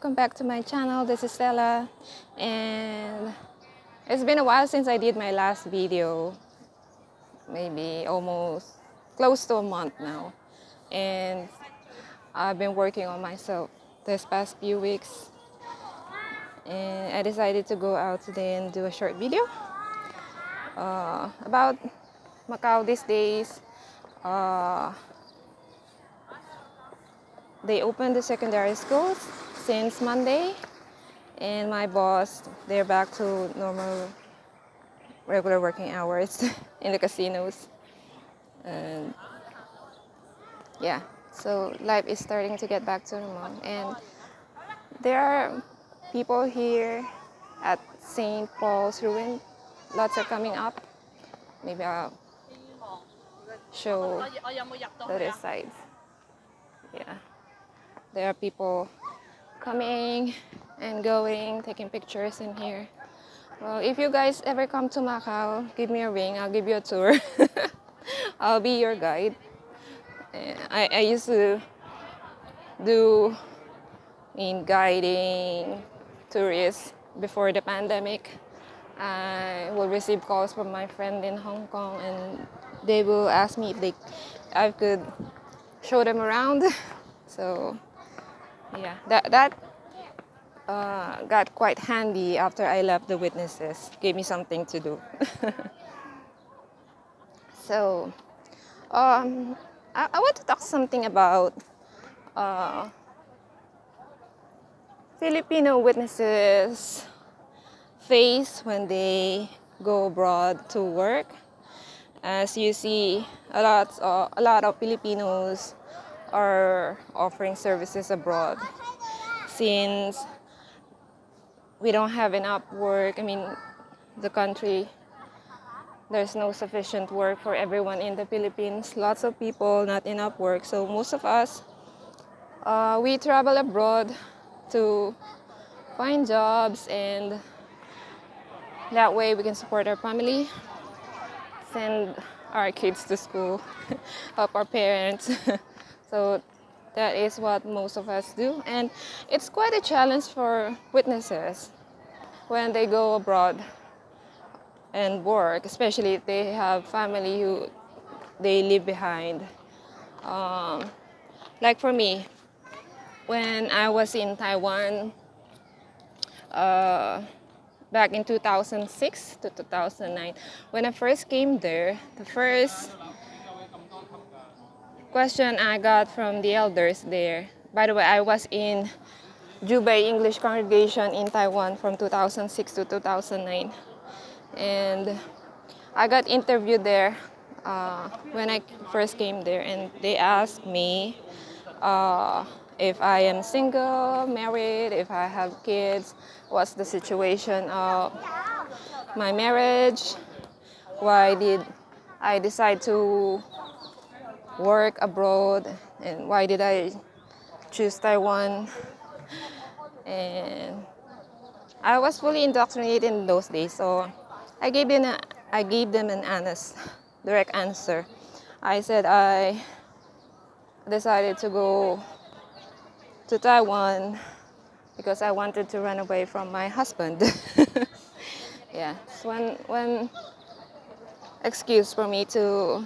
welcome back to my channel. This is Stella, and it's been a while since I did my last video, maybe almost close to a month now, and I've been working on myself this past few weeks, and I decided to go out today and do a short video about Macau these days. They opened the secondary schools since Monday, and my boss, they're back to normal regular working hours in the casinos. And yeah, so life is starting to get back to normal, and there are people here at St. Paul's ruin. Lots are coming up. Maybe I'll show the other side. Yeah, there are people coming and going, taking pictures in here. Well, if you guys ever come to Macau, give me a ring. I'll give you a tour. I'll be your guide. I used to do guiding tourists before the pandemic. I will receive calls from my friend in Hong Kong, and they will ask me if I could show them around. So yeah, that got quite handy after I left the witnesses. Gave me something to do. So I want to talk something about Filipino witnesses face when they go abroad to work. As you see, a lot of Filipinos are offering services abroad since we don't have enough work. I mean, the country, there's no sufficient work for everyone in the Philippines. Lots of people, not enough work. So most of us, we travel abroad to find jobs, and that way we can support our family, send our kids to school, help our parents. So that is what most of us do. And it's quite a challenge for witnesses when they go abroad and work, especially if they have family who they leave behind. Like for me, when I was in Taiwan, back in 2006 to 2009, when I first came there, the first question I got from the elders there, by the way, I was in Jubei English congregation in Taiwan from 2006 to 2009, and I got interviewed there when I first came there, and they asked me if I am single, married, if I have kids, what's the situation of my marriage, why did I decide to work abroad, and why did I choose Taiwan. And I was fully indoctrinated in those days, so I gave them an honest, direct answer. I said I decided to go to Taiwan because I wanted to run away from my husband. Yeah, it's one excuse for me to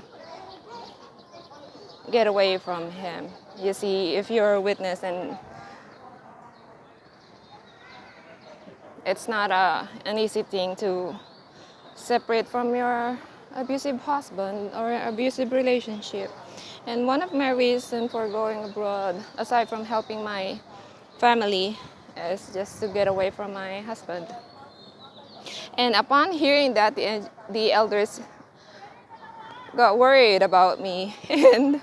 get away from him. You see, if you're a witness, and it's not an easy thing to separate from your abusive husband or abusive relationship. And one of my reasons for going abroad, aside from helping my family, is just to get away from my husband. And upon hearing that, the elders got worried about me and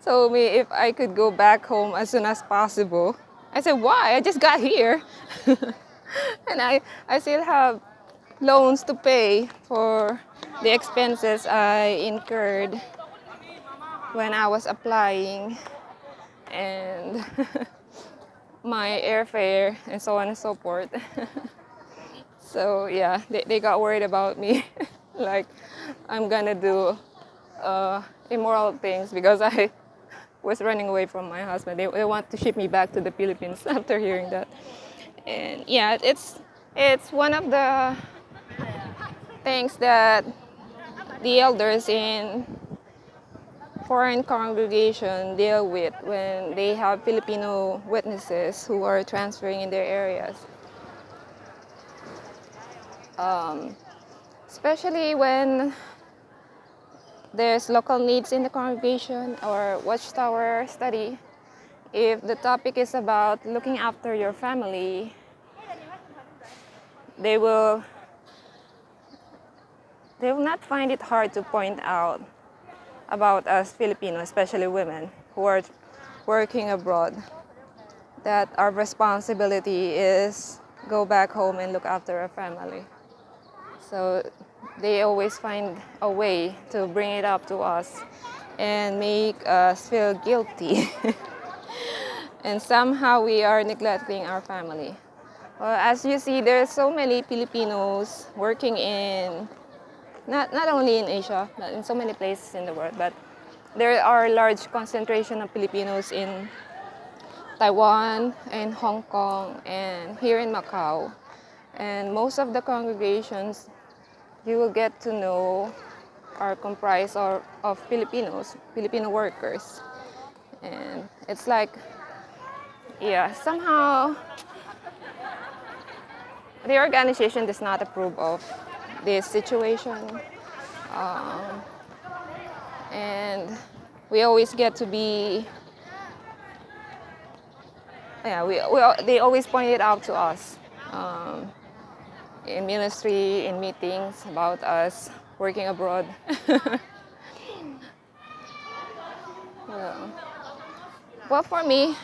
told me if I could go back home as soon as possible. I said, why? I just got here. And I still have loans to pay for the expenses I incurred when I was applying, and my airfare, and so on and so forth. So yeah, they got worried about me. Like I'm gonna do immoral things because I was running away from my husband. They want to ship me back to the Philippines after hearing that. And yeah, it's one of the things that the elders in foreign congregation deal with when they have Filipino witnesses who are transferring in their areas. Especially when there's local needs in the congregation or watchtower study. If the topic is about looking after your family, they will not find it hard to point out about us Filipinos, especially women who are working abroad, that our responsibility is go back home and look after our family. So they always find a way to bring it up to us and make us feel guilty. And somehow we are neglecting our family. Well, as you see, there are so many Filipinos working in, not only in Asia, but in so many places in the world, but there are large concentration of Filipinos in Taiwan and Hong Kong and here in Macau. And most of the congregations you will get to know are comprised of Filipinos, Filipino workers. And it's like, yeah, somehow the organization does not approve of this situation. And we always get to be, yeah, they always point it out to us in ministry, in meetings about us working abroad. Well, for me,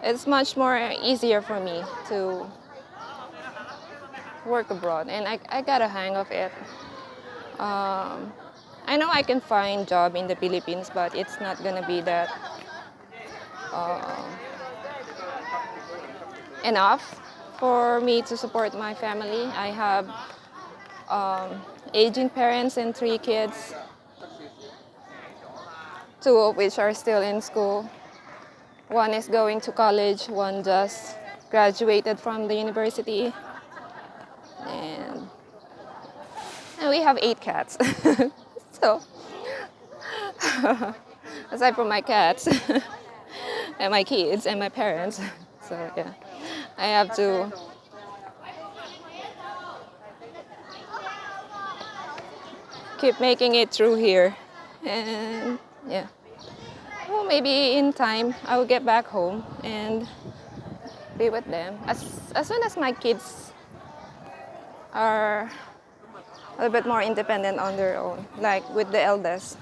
it's much more easier for me to work abroad, and I got a hang of it. I know I can find job in the Philippines, but it's not gonna be that enough for me to support my family. I have aging parents and 3 kids, 2 of which are still in school. One is going to college, one just graduated from the university. And we have 8 cats. So, aside from my cats and my kids and my parents, so yeah, I have to keep making it through here. And yeah, well, maybe in time I will get back home and be with them as soon as my kids are a little bit more independent on their own. Like with the eldest,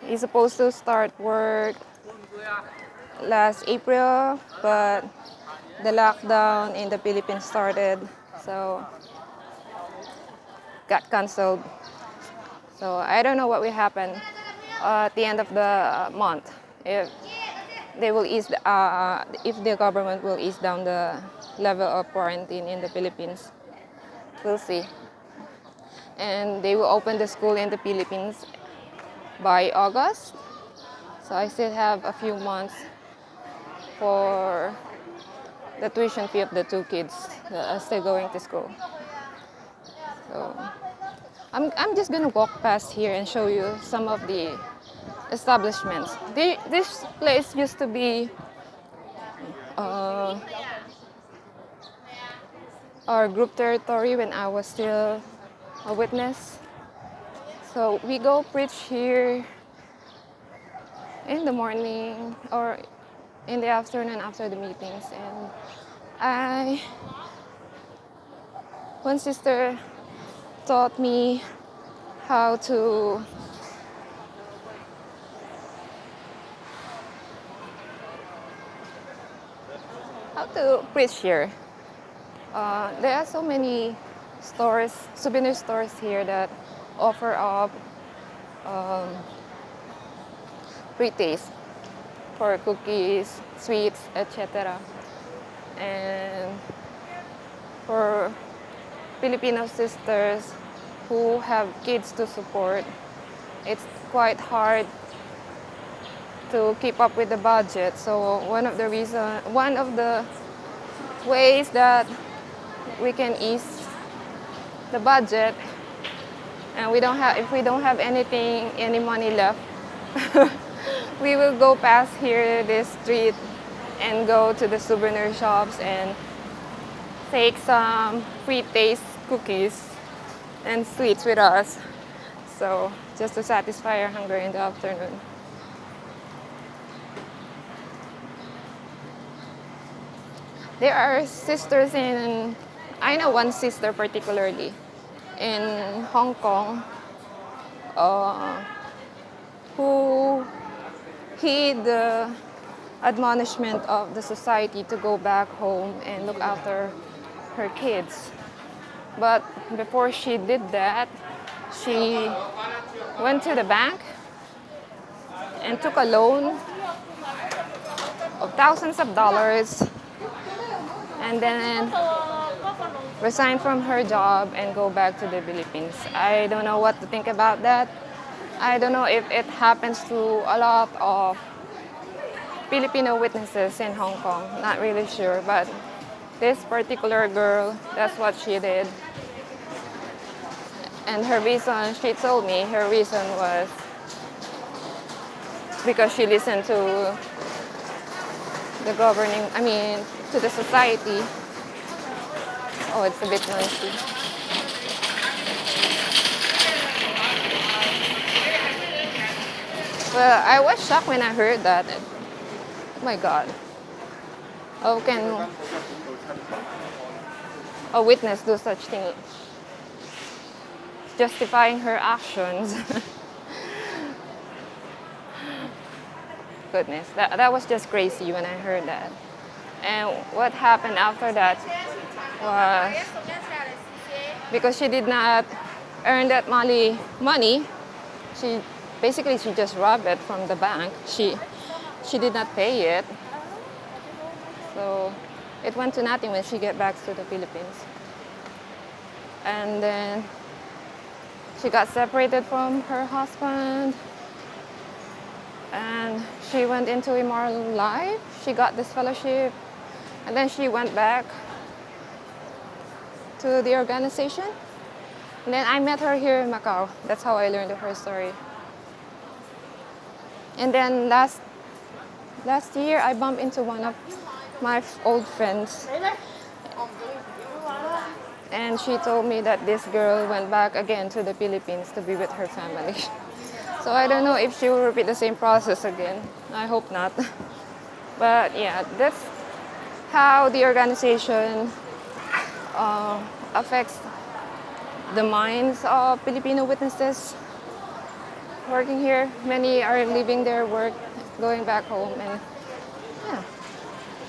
he's supposed to start work last April, but the lockdown in the Philippines started, so got canceled. So I don't know what will happen at the end of the month, if they will ease, if the government will ease down the level of quarantine in the Philippines. We'll see. And they will open the school in the Philippines by August. So I still have a few months for the tuition fee of the 2 kids that are still going to school. So I'm just gonna walk past here and show you some of the establishments. This place used to be our group territory when I was still a witness. So we go preach here in the morning or in the afternoon after the meetings. And one sister taught me how to preach here. There are so many stores, souvenir stores here that offer up free taste for cookies, sweets, etc. And for Filipino sisters who have kids to support, it's quite hard to keep up with the budget. So one of the ways that we can ease the budget, and if we don't have any money left, we will go past here this street and go to the souvenir shops and take some free taste cookies and sweets with us. So just to satisfy our hunger in the afternoon. There are sisters I know one sister particularly in Hong Kong who heed the admonishment of the society to go back home and look after her kids. But before she did that, she went to the bank and took a loan of thousands of dollars and then resigned from her job and go back to the Philippines. I don't know what to think about that. I don't know if it happens to a lot of Filipino witnesses in Hong Kong. Not really sure, but this particular girl, that's what she did. And her reason, she told me, her reason was because she listened to the to the society. Oh, it's a bit noisy. Well, I was shocked when I heard that. Oh my God. How can a witness do such thing? Justifying her actions. Goodness, that was just crazy when I heard that. And what happened after that was because she did not earn that money, she just robbed it from the bank. She did not pay it. So it went to nothing when she get back to the Philippines. And then she got separated from her husband and she went into immoral life. She got this fellowship and then she went back to the organization. And then I met her here in Macau. That's how I learned of her story. And then last year I bumped into one of my old friends. And she told me that this girl went back again to the Philippines to be with her family. So I don't know if she will repeat the same process again. I hope not. But yeah, that's how the organization affects the minds of Filipino witnesses working here. Many are leaving their work, going back home, and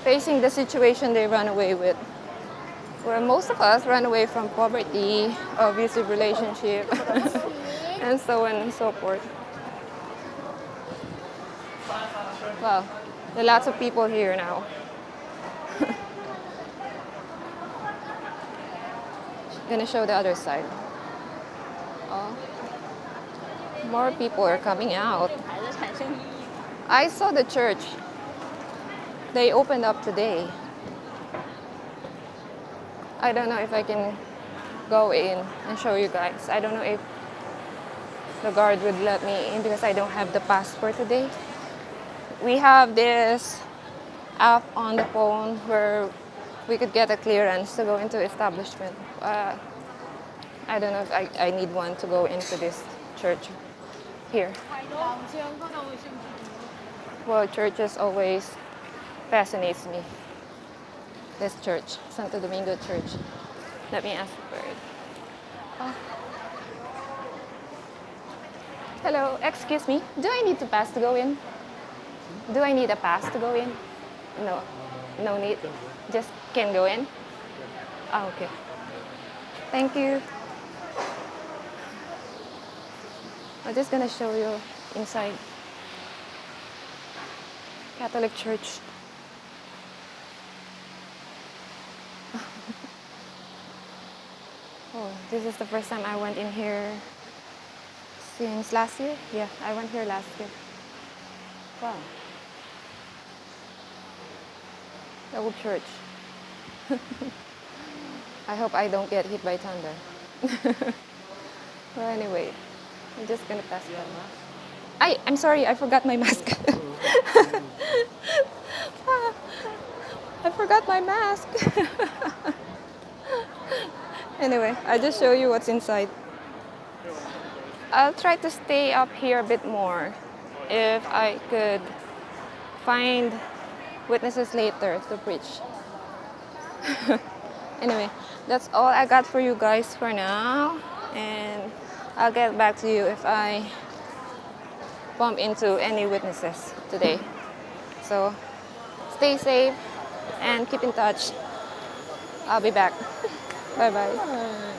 facing the situation they run away with. Where most of us run away from poverty, abusive relationship, and so on and so forth. Well, there are lots of people here now. Gonna show the other side. Oh, more people are coming out. I saw the church. They opened up today. I don't know if I can go in and show you guys. I don't know if the guard would let me in because I don't have the passport today. We have this app on the phone where we could get a clearance to go into establishment. I don't know if I need one to go into this church here. Well, churches always fascinates me. This church, Santo Domingo Church. Let me ask for it. Oh. Hello, excuse me. Do I need to pass to go in? Do I need a pass to go in? No, no need. Just can go in? Oh, okay. Thank you. I'm just gonna show you inside Catholic Church. Oh, this is the first time I went in here since last year. Yeah, I went here last year. Wow. The old church. I hope I don't get hit by thunder. Well, anyway, I'm just gonna pass by. I'm sorry, I forgot my mask. I forgot my mask. Anyway, I'll just show you what's inside. I'll try to stay up here a bit more if I could find witnesses later to preach. Anyway, that's all I got for you guys for now, and I'll get back to you if I bump into any witnesses today. So stay safe and keep in touch. I'll be back. Bye bye.